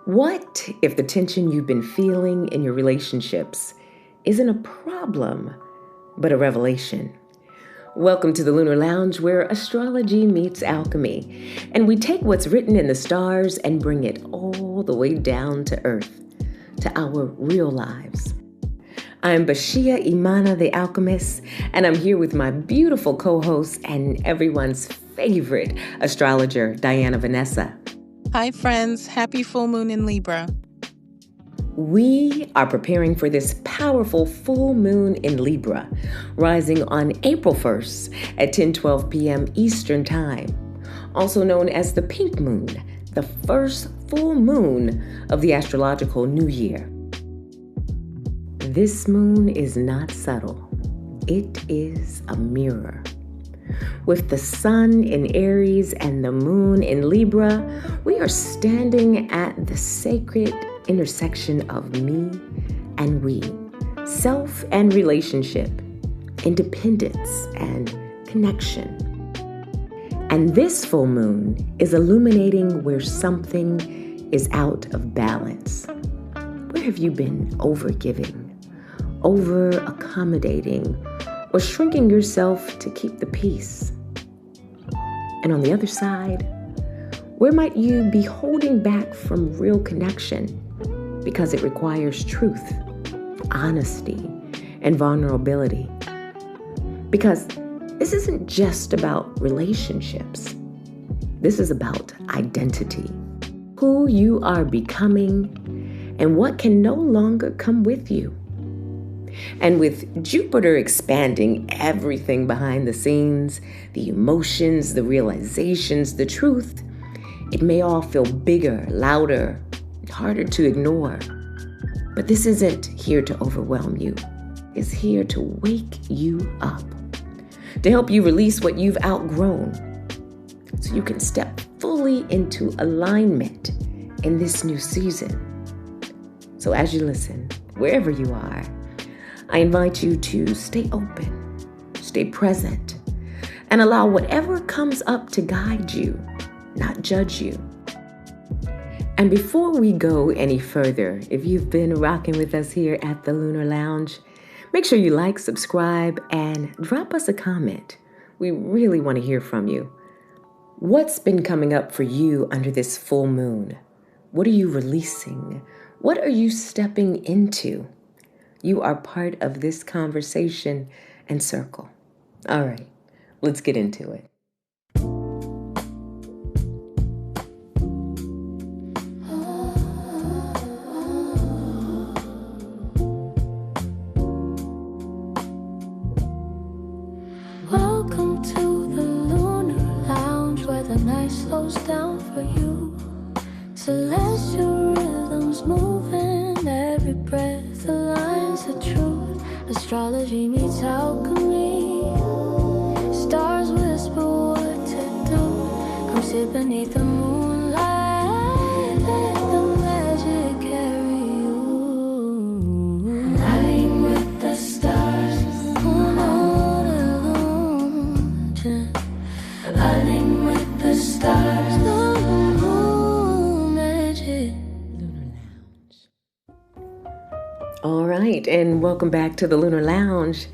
What if the tension you've been feeling in your relationships isn't a problem, but a revelation? Welcome to the Lunar Lounge, where astrology meets alchemy, and we take what's written in the stars and bring it all the way down to earth, to our real lives. I'm Bashea Imana, the alchemist, and I'm here with my beautiful co-host and everyone's favorite astrologer, Diana Vanessa. Hi, friends. Happy full moon in Libra. We are preparing for this powerful full moon in Libra, rising on April 1st at 10:12 p.m. Eastern Time, also known as the pink moon, the first full moon of the astrological new year. This moon is not subtle. It is a mirror. With the sun in Aries and the moon in Libra, we are standing at the sacred intersection of me and we, self and relationship, independence and connection. And this full moon is illuminating where something is out of balance. Where have you been overgiving, over-accommodating, or shrinking yourself to keep the peace? And on the other side, where might you be holding back from real connection because it requires truth, honesty, and vulnerability? Because this isn't just about relationships. This is about identity, who you are becoming, and what can no longer come with you. And with Jupiter expanding everything behind the scenes, the emotions, the realizations, the truth, it may all feel bigger, louder, harder to ignore. But this isn't here to overwhelm you. It's here to wake you up, to help you release what you've outgrown, so you can step fully into alignment in this new season. So as you listen, wherever you are, I invite you to stay open, stay present, and allow whatever comes up to guide you, not judge you. And before we go any further, if you've been rocking with us here at the Lunar Lounge, make sure you like, subscribe, and drop us a comment. We really want to hear from you. What's been coming up for you under this full moon? What are you releasing? What are you stepping into? You are part of this conversation and circle. All right, let's get into it. Welcome to the Lunar Lounge, where the night slows down for you. Celestial rhythms moving, every breath aligns the truth. Astrology meets alchemy. Stars whisper what to do. Come sit beneath the moonlight, let the magic carry you. Aligning with the stars, aligning with the stars, the moon magic. All right, and welcome back to the Lunar Lounge.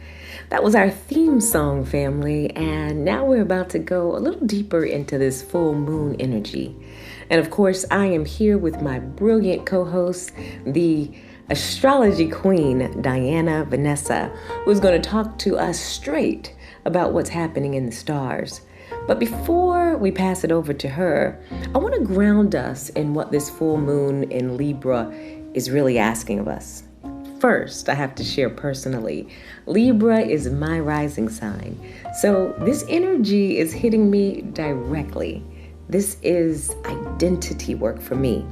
That was our theme song, family, and now we're about to go a little deeper into this full moon energy. And of course, I am here with my brilliant co-host, the astrology queen, Diana Vanessa, who's going to talk to us straight about what's happening in the stars. But before we pass it over to her, I want to ground us in what this full moon in Libra is really asking of us. First, I have to share personally, Libra is my rising sign. So this energy is hitting me directly. This is identity work for me.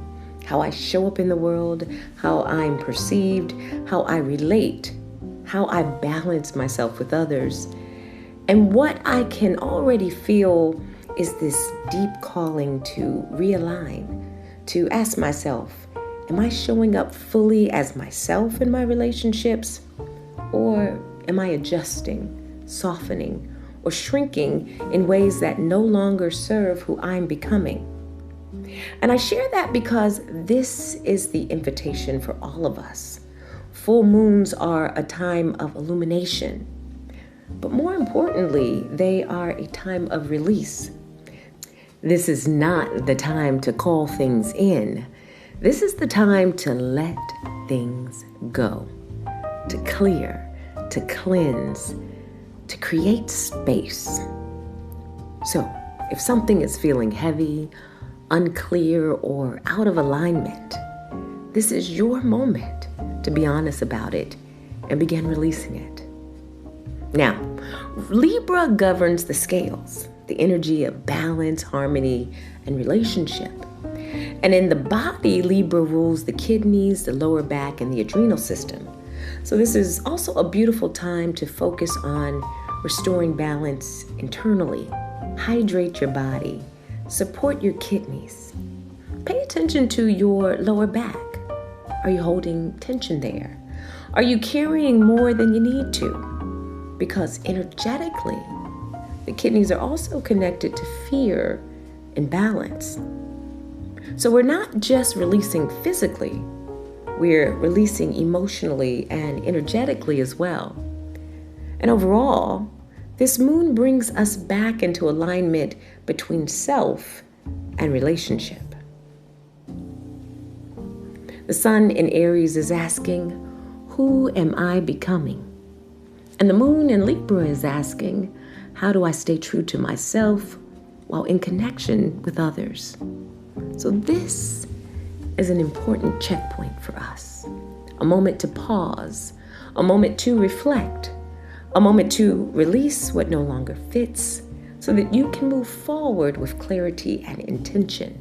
How I show up in the world, how I'm perceived, how I relate, how I balance myself with others. And what I can already feel is this deep calling to realign, to ask myself, am I showing up fully as myself in my relationships? Or am I adjusting, softening, or shrinking in ways that no longer serve who I'm becoming? And I share that because this is the invitation for all of us. Full moons are a time of illumination, but more importantly, they are a time of release. This is not the time to call things in. This is the time to let things go, to clear, to cleanse, to create space. So, if something is feeling heavy, unclear, or out of alignment, this is your moment to be honest about it and begin releasing it. Now, Libra governs the scales, the energy of balance, harmony, and relationship. And in the body, Libra rules the kidneys, the lower back, and the adrenal system. So this is also a beautiful time to focus on restoring balance internally. Hydrate your body, support your kidneys. Pay attention to your lower back. Are you holding tension there? Are you carrying more than you need to? Because energetically, the kidneys are also connected to fear and balance. So we're not just releasing physically, we're releasing emotionally and energetically as well. And overall, this moon brings us back into alignment between self and relationship. The sun in Aries is asking, who am I becoming? And the moon in Libra is asking, how do I stay true to myself while in connection with others? So this is an important checkpoint for us. A moment to pause, a moment to reflect, a moment to release what no longer fits so that you can move forward with clarity and intention.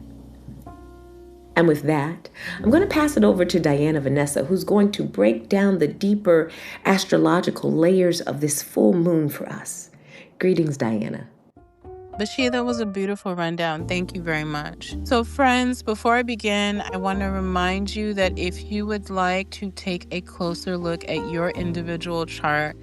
And with that, I'm going to pass it over to Diana Vanessa, who's going to break down the deeper astrological layers of this full moon for us. Greetings, Diana. Bashea, that was a beautiful rundown. Thank you very much. So friends, before I begin, I want to remind you that if you would like to take a closer look at your individual chart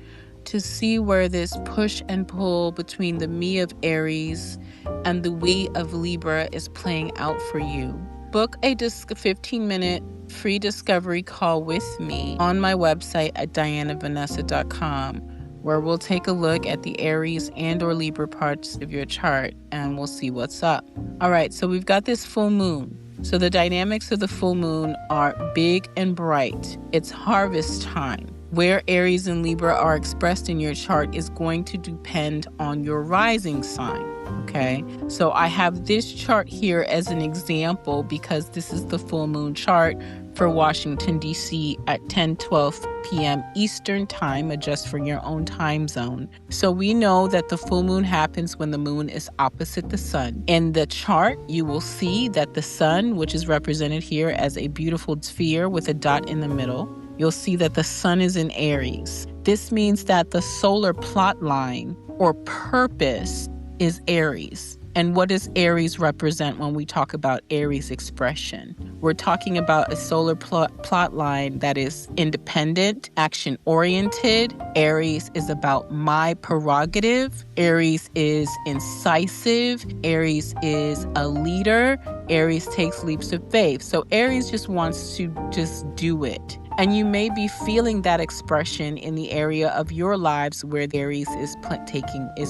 to see where this push and pull between the me of Aries and the we of Libra is playing out for you, book a 15-minute free discovery call with me on my website at dianavanessa.com, where we'll take a look at the Aries and or Libra parts of your chart and we'll see what's up. All right, so we've got this full moon. So the dynamics of the full moon are big and bright. It's harvest time. Where Aries and Libra are expressed in your chart is going to depend on your rising sign. Okay, so I have this chart here as an example because this is the full moon chart for Washington, D.C. at 10:12 p.m. Eastern time. Adjust for your own time zone. So we know that the full moon happens when the moon is opposite the sun. In the chart, you will see that the sun, which is represented here as a beautiful sphere with a dot in the middle, you'll see that the sun is in Aries. This means that the solar plot line or purpose is Aries. And what does Aries represent when we talk about Aries expression? We're talking about a solar plot line that is independent, action-oriented. Aries is about my prerogative. Aries is incisive. Aries is a leader. Aries takes leaps of faith. So Aries just wants to just do it. And you may be feeling that expression in the area of your lives where Aries is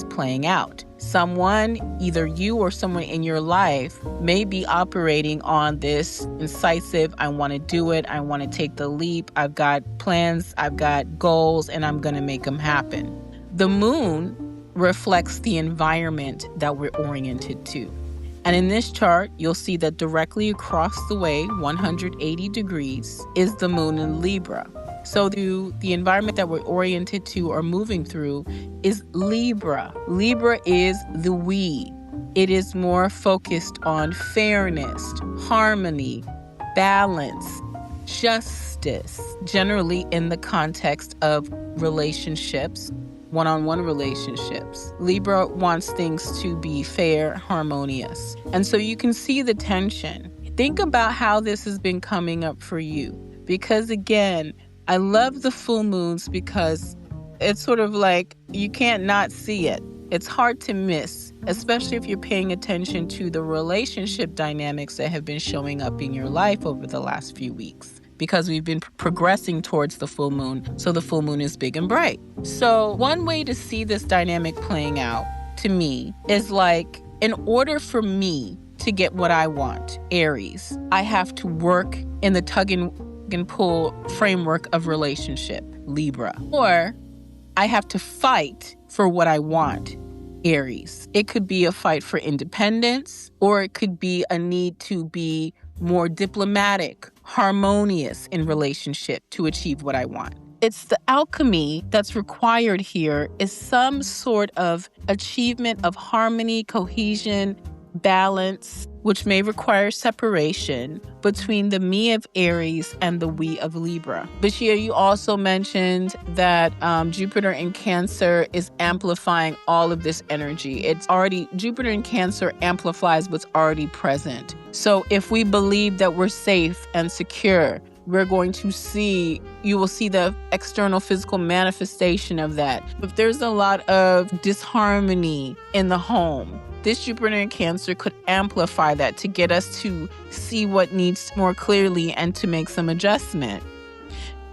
playing out. Someone, either you or someone in your life, may be operating on this incisive, I want to do it, I want to take the leap, I've got plans, I've got goals, and I'm going to make them happen. The moon reflects the environment that we're oriented to. And in this chart, you'll see that directly across the way, 180 degrees, is the moon in Libra. So the environment that we're oriented to or moving through is Libra. Libra is the we. It is more focused on fairness, harmony, balance, justice, generally in the context of relationships, one-on-one relationships. Libra wants things to be fair, harmonious. And so you can see the tension. Think about how this has been coming up for you. Because again, I love the full moons because it's sort of like you can't not see it. It's hard to miss. especially if you're paying attention to the relationship dynamics that have been showing up in your life over the last few weeks, because we've been progressing towards the full moon. So the full moon is big and bright. So one way to see this dynamic playing out to me is like, in order for me to get what I want, Aries, I have to work in the tug and pull framework of relationship, Libra. Or I have to fight for what I want, Aries. It could be a fight for independence, or it could be a need to be more diplomatic, harmonious in relationship to achieve what I want. It's the alchemy that's required here is some sort of achievement of harmony, cohesion, balance, which may require separation between the me of Aries and the we of Libra. Bashea, you also mentioned that Jupiter in Cancer is amplifying all of this energy. Jupiter in Cancer amplifies what's already present. So if we believe that we're safe and secure, you will see the external physical manifestation of that. If there's a lot of disharmony in the home, this Jupiter in Cancer could amplify that to get us to see what needs more clearly and to make some adjustment.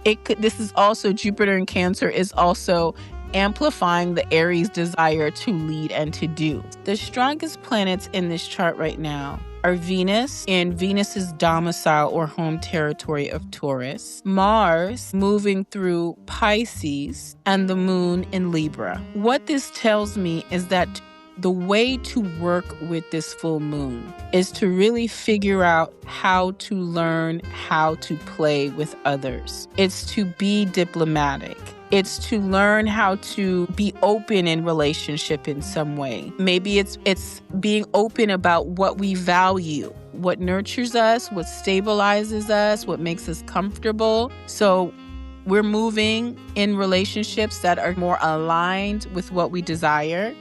Jupiter in Cancer is also amplifying the Aries desire to lead and to do. The strongest planets in this chart right now are Venus in Venus's domicile or home territory of Taurus, Mars moving through Pisces, and the moon in Libra. What this tells me is that the way to work with this full moon is to really figure out how to learn how to play with others. It's to be diplomatic. It's to learn how to be open in relationship in some way. Maybe it's being open about what we value, what nurtures us, what stabilizes us, what makes us comfortable. So we're moving in relationships that are more aligned with what we desire.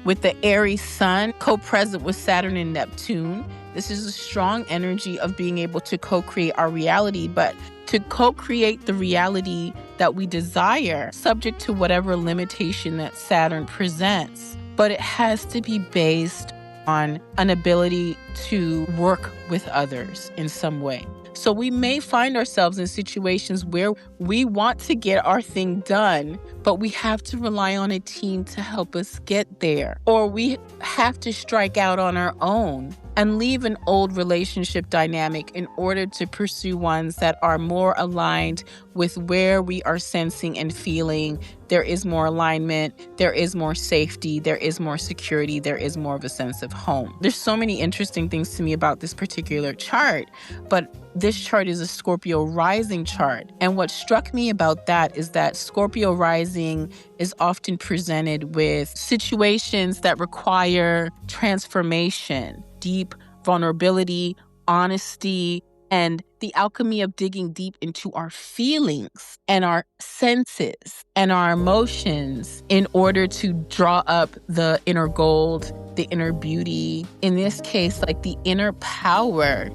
With the Aries sun co-present with Saturn and Neptune, this is a strong energy of being able to co-create our reality, but to co-create the reality that we desire, subject to whatever limitation that Saturn presents. But it has to be based on an ability to work with others in some way. So we may find ourselves in situations where we want to get our thing done, but we have to rely on a team to help us get there. Or we have to strike out on our own and leave an old relationship dynamic in order to pursue ones that are more aligned with where we are sensing and feeling there is more alignment, there is more safety, there is more security, there is more of a sense of home. There's so many interesting things to me about this particular chart, but this chart is a Scorpio rising chart. And what struck me about that is that Scorpio rising is often presented with situations that require transformation, deep vulnerability, honesty, and the alchemy of digging deep into our feelings and our senses and our emotions in order to draw up the inner gold, the inner beauty. In this case, like the inner power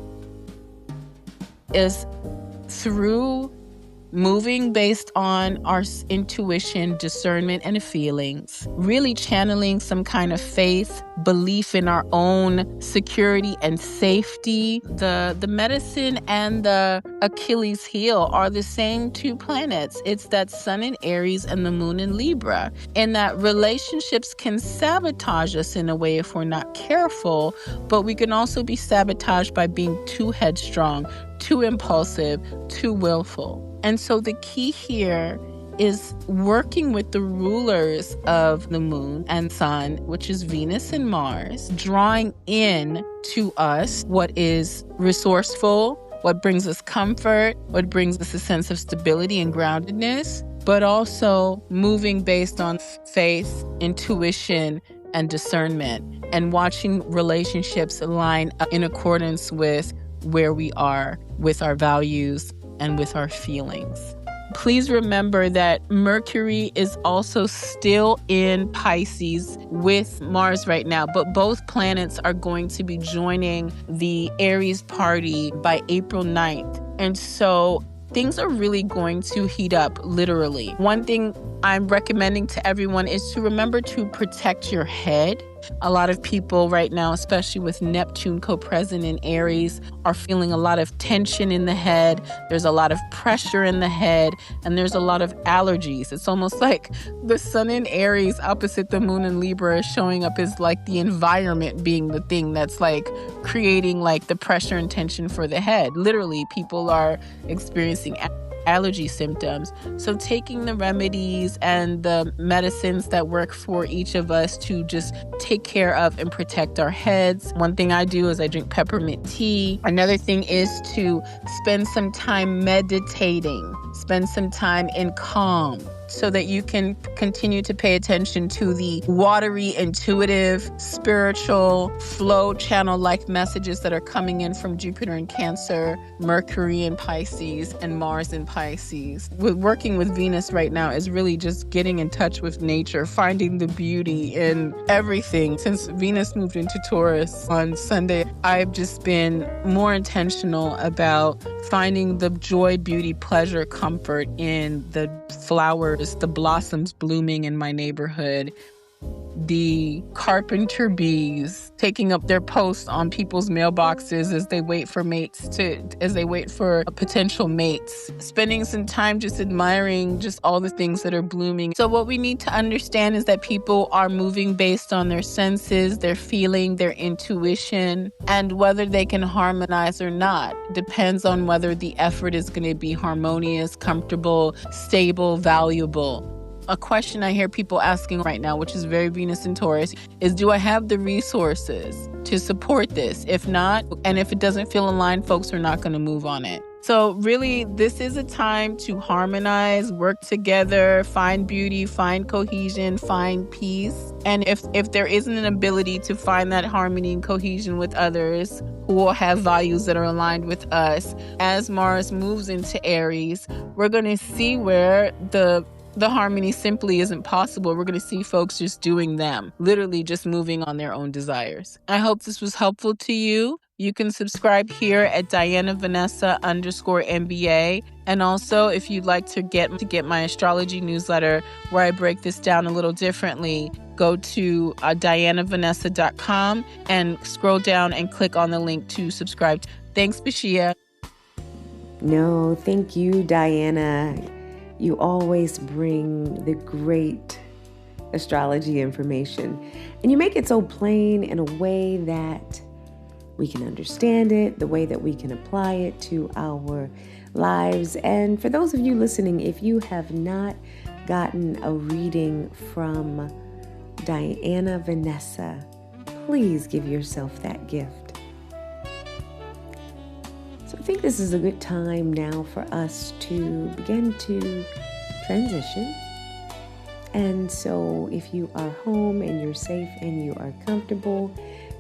is through moving based on our intuition, discernment, and feelings, really channeling some kind of faith, belief in our own security and safety. The medicine and the Achilles heel are the same two planets. It's that sun in Aries and the moon in Libra. And that relationships can sabotage us in a way if we're not careful, but we can also be sabotaged by being too headstrong, too impulsive, too willful. And so the key here is working with the rulers of the moon and sun, which is Venus and Mars, drawing in to us what is resourceful, what brings us comfort, what brings us a sense of stability and groundedness, but also moving based on faith, intuition, and discernment, and watching relationships align in accordance with where we are with our values and with our feelings. Please remember that Mercury is also still in Pisces with Mars right now, but both planets are going to be joining the Aries party by April 9th. And so things are really going to heat up, literally. One thing I'm recommending to everyone is to remember to protect your head. A lot of people right now, especially with Neptune co-present in Aries, are feeling a lot of tension in the head. There's a lot of pressure in the head, and there's a lot of allergies. It's almost like the sun in Aries opposite the moon in Libra is showing up as like the environment being the thing that's like creating like the pressure and tension for the head. Literally, people are experiencing allergy symptoms. So taking the remedies and the medicines that work for each of us to just take care of and protect our heads. One thing I do is I drink peppermint tea. Another thing is to spend some time meditating, spend some time in calm, so that you can continue to pay attention to the watery, intuitive, spiritual, flow channel-like messages that are coming in from Jupiter in Cancer, Mercury in Pisces, and Mars in Pisces. Working with Venus right now is really just getting in touch with nature, finding the beauty in everything. Since Venus moved into Taurus on Sunday, I've just been more intentional about finding the joy, beauty, pleasure, comfort in the flowers, the blossoms blooming in my neighborhood, the carpenter bees taking up their posts on people's mailboxes as they wait for potential mates, spending some time just admiring just all the things that are blooming. So what we need to understand is that people are moving based on their senses, their feeling, their intuition, and whether they can harmonize or not depends on whether the effort is going to be harmonious, comfortable, stable, valuable. A question I hear people asking right now, which is very Venus and Taurus, is do I have the resources to support this? If not, and if it doesn't feel aligned, folks are not going to move on it. So really, this is a time to harmonize, work together, find beauty, find cohesion, find peace. And if there isn't an ability to find that harmony and cohesion with others who will have values that are aligned with us, as Mars moves into Aries, we're going to see where the harmony simply isn't possible. We're going to see folks just doing them, literally just moving on their own desires. I hope this was helpful to you. You can subscribe here at Diana Vanessa _MBA. And also, if you'd like to get my astrology newsletter where I break this down a little differently, go to dianavanessa.com and scroll down and click on the link to subscribe. Thanks, Bashea. No, thank you, Diana. You always bring the great astrology information, and you make it so plain in a way that we can understand it, the way that we can apply it to our lives. And for those of you listening, if you have not gotten a reading from Diana Vanessa, please give yourself that gift. So I think this is a good time now for us to begin to transition. And so if you are home and you're safe and you are comfortable,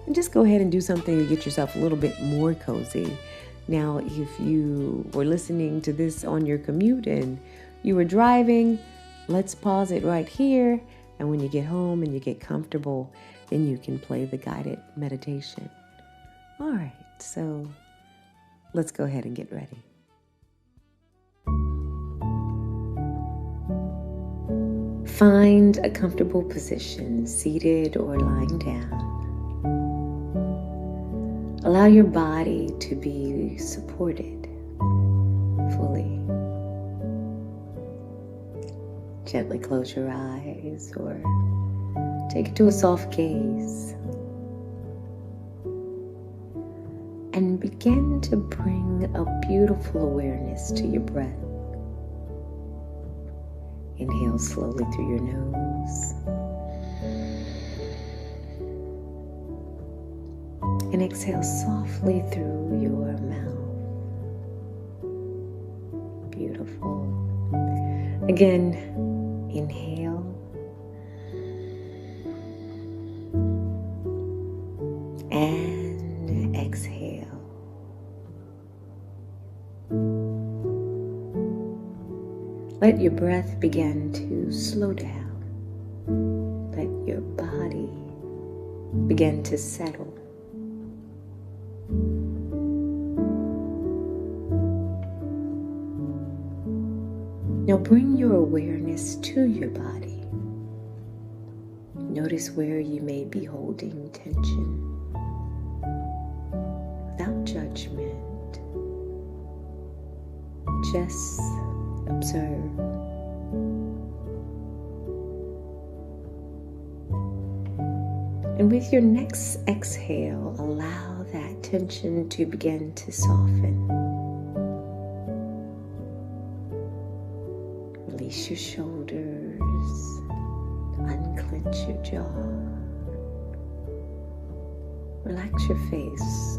and just go ahead and do something to get yourself a little bit more cozy. Now, if you were listening to this on your commute and you were driving, let's pause it right here. And when you get home and you get comfortable, then you can play the guided meditation. All right, so let's go ahead and get ready. Find a comfortable position, seated or lying down. Allow your body to be supported fully. Gently close your eyes or take it to a soft gaze. And begin to bring a beautiful awareness to your breath. Inhale slowly through your nose. And exhale softly through your mouth. Beautiful. Again, inhale. And exhale. Let your breath begin to slow down. Let your body begin to settle. Now bring your awareness to your body. Notice where you may be holding tension without judgment. Just observe. And with your next exhale, allow that tension to begin to soften. Release your shoulders, unclench your jaw, relax your face.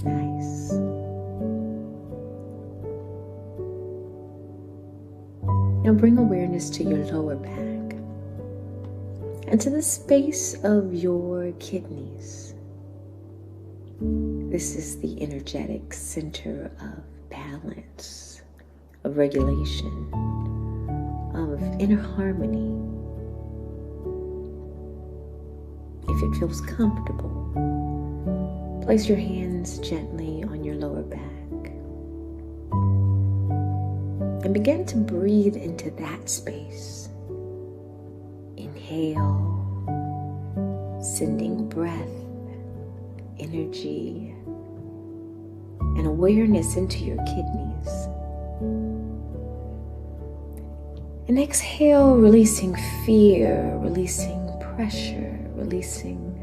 Nice. Now bring awareness to your lower back and to the space of your kidneys. This is the energetic center of balance, of regulation, of inner harmony. If it feels comfortable, place your hands gently on your lower back and begin to breathe into that space. Inhale, sending breath, energy, and awareness into your kidneys. And exhale, releasing fear, releasing pressure, releasing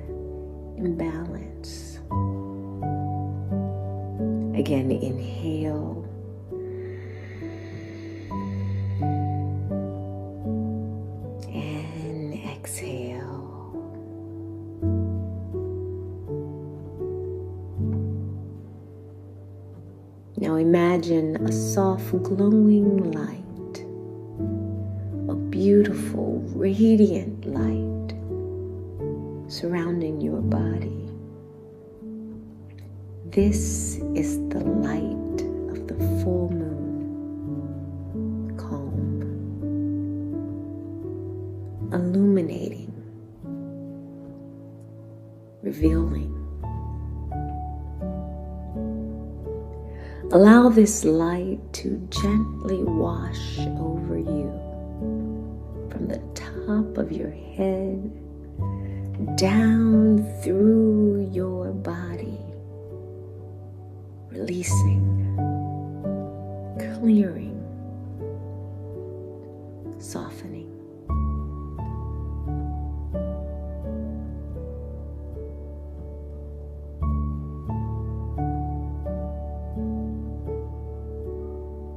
imbalance. Again, inhale. And exhale. Now imagine a soft glowing light, a beautiful radiant light surrounding your body. This is the light of the full moon, calm, illuminating, revealing. Allow this light to gently wash over you from the top of your head down through your body, releasing, clearing, softening.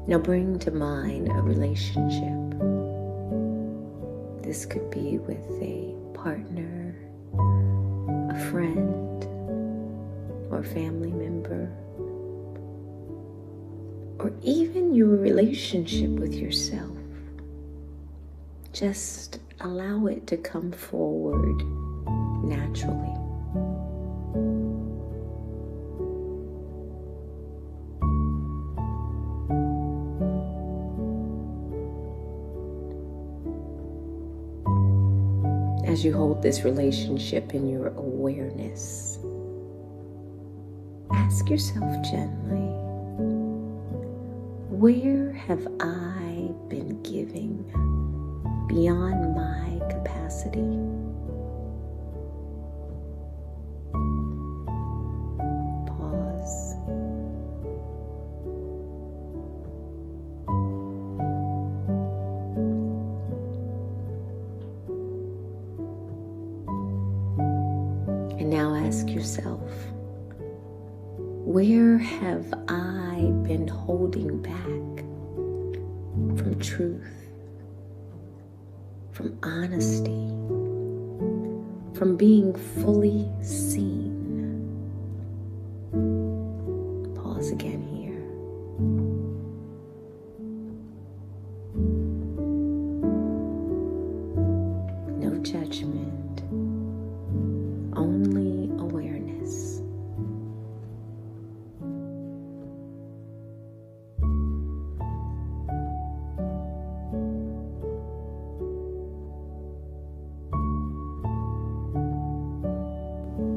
Now bring to mind a relationship. This could be with a partner, a friend, or family member, or even your relationship with yourself. Just allow it to come forward naturally. As you hold this relationship in your awareness, ask yourself gently, where have I been giving beyond my capacity? Pause. And now ask yourself, where have I been holding back from truth, from honesty, from being fully seen? Pause again here. No judgment, only awareness.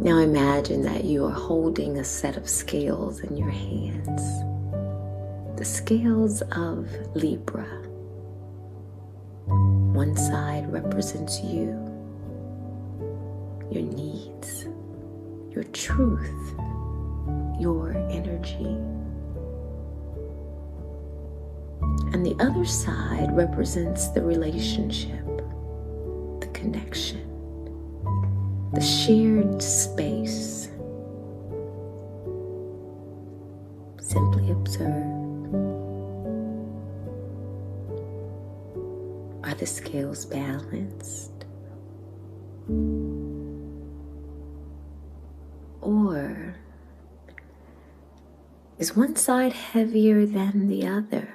Now imagine that you are holding a set of scales in your hands. the scales of Libra. One side represents you, your needs, your truth, your energy. And the other side represents the relationship, the connection, the shared space. Simply observe. Are the scales balanced? Or is one side heavier than the other?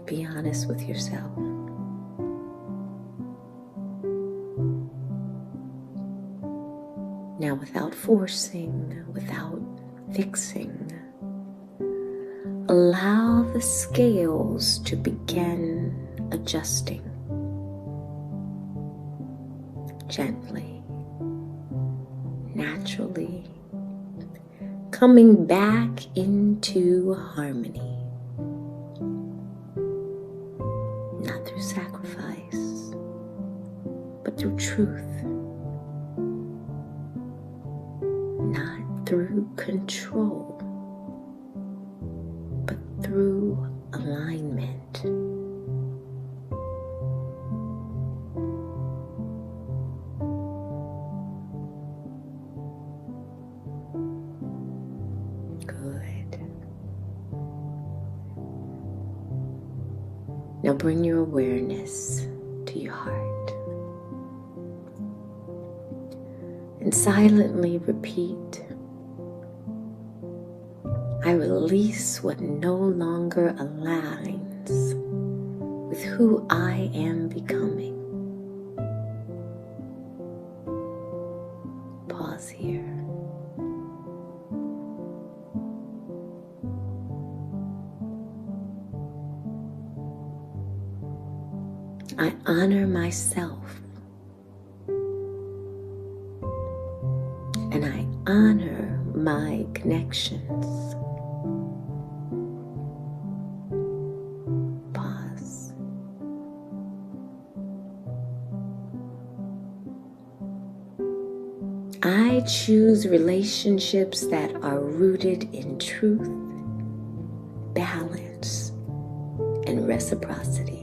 Be honest with yourself. Now, without forcing, without fixing, allow the scales to begin adjusting gently, naturally, coming back into harmony, not through sacrifice, but through truth, not through control, but through alignment. Good. Now bring your awareness to your heart and silently repeat, I release what no longer aligns with who I am becoming. Pause here. I honor myself and I honor my connections. Pause. I choose relationships that are rooted in truth, balance, and reciprocity.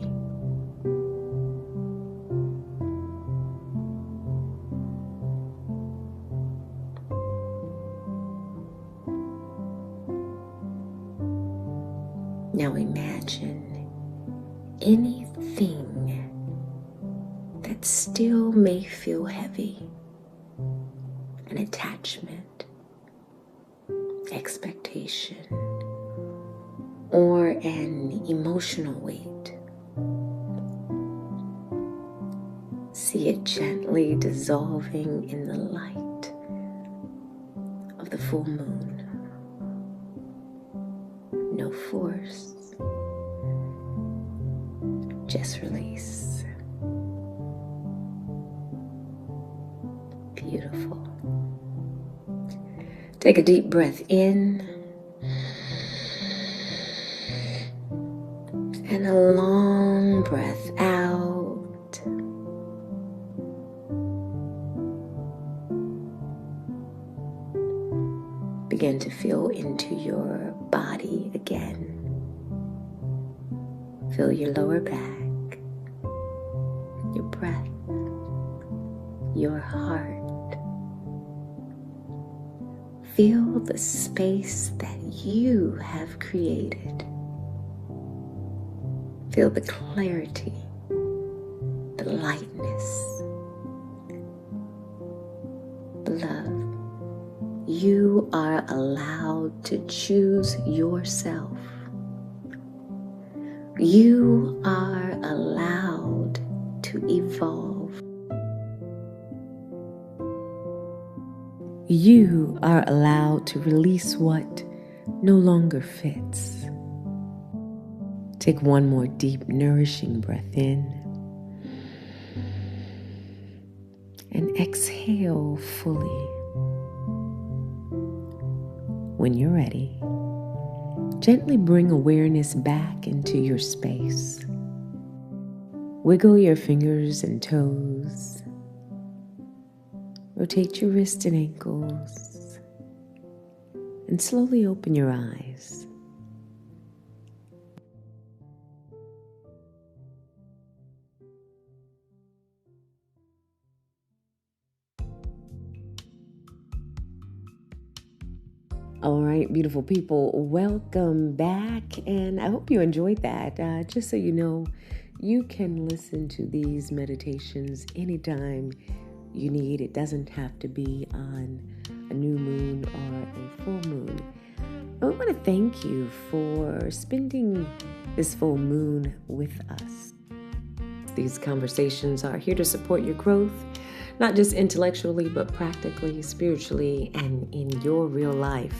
Now imagine anything that still may feel heavy, an attachment, expectation, or an emotional weight. See it gently dissolving in the light of the full moon. No force, just release. Beautiful. Take a deep breath in and a long breath out. Begin to feel into your body again. Feel your lower back, your breath, your heart. Feel the space that you have created. Feel the clarity, the lightness. Beloved, you are allowed to choose yourself. You are allowed to evolve. You are allowed to release what no longer fits. Take one more deep, nourishing breath in and exhale fully. when you're ready, gently bring awareness back into your space. Wiggle your fingers and toes. Rotate your wrists and ankles. And slowly open your eyes. All right, beautiful people, welcome back, and I hope you enjoyed that. Just so you know, you can listen to these meditations anytime you need. It doesn't have to be on a new moon or a full moon. I want to thank you for spending this full moon with us. These conversations are here to support your growth, not just intellectually, but practically, spiritually, and in your real life.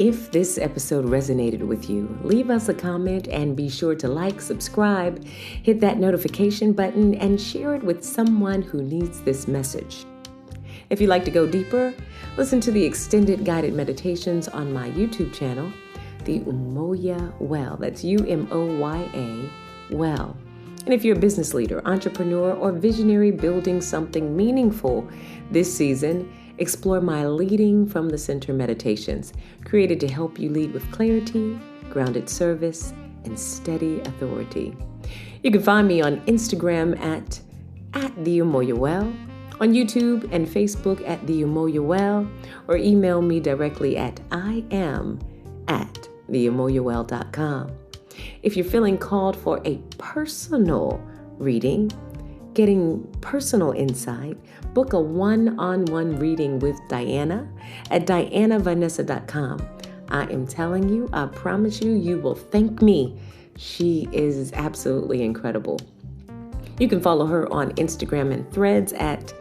If this episode resonated with you, leave us a comment and be sure to like, subscribe, hit that notification button, and share it with someone who needs this message. If you'd like to go deeper, listen to the extended guided meditations on my YouTube channel, the Umoya Well. That's Umoya Well. And if you're a business leader, entrepreneur, or visionary building something meaningful this season, explore my Leading from the Center meditations, created to help you lead with clarity, grounded service, and steady authority. You can find me on Instagram at the Umoya Well, on YouTube and Facebook at the Umoya Well, or email me directly at iam@theumoyawell.com. If you're feeling called for a personal reading, getting personal insight, book a one-on-one reading with Diana at dianavanessa.com. I am telling you, I promise you, you will thank me. She is absolutely incredible. You can follow her on Instagram and Threads at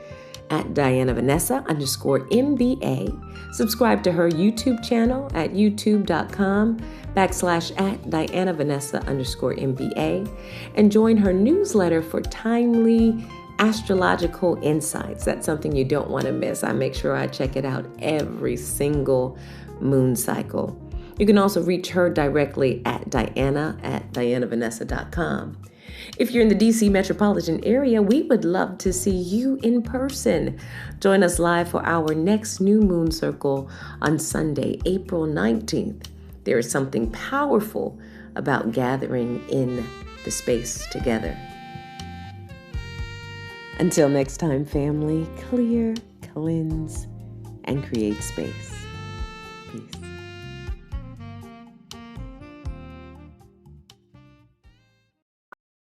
Diana Vanessa _MBA. Subscribe to her YouTube channel at youtube.com/@Diana Vanessa _MBA. And join her newsletter for timely astrological insights. That's something you don't want to miss. I make sure I check it out every single moon cycle. You can also reach her directly at Diana@DianaVanessa.com. If you're in the DC metropolitan area, we would love to see you in person. Join us live for our next new moon circle on Sunday, April 19th. There is something powerful about gathering in the space together. Until next time, family, clear, cleanse, and create space.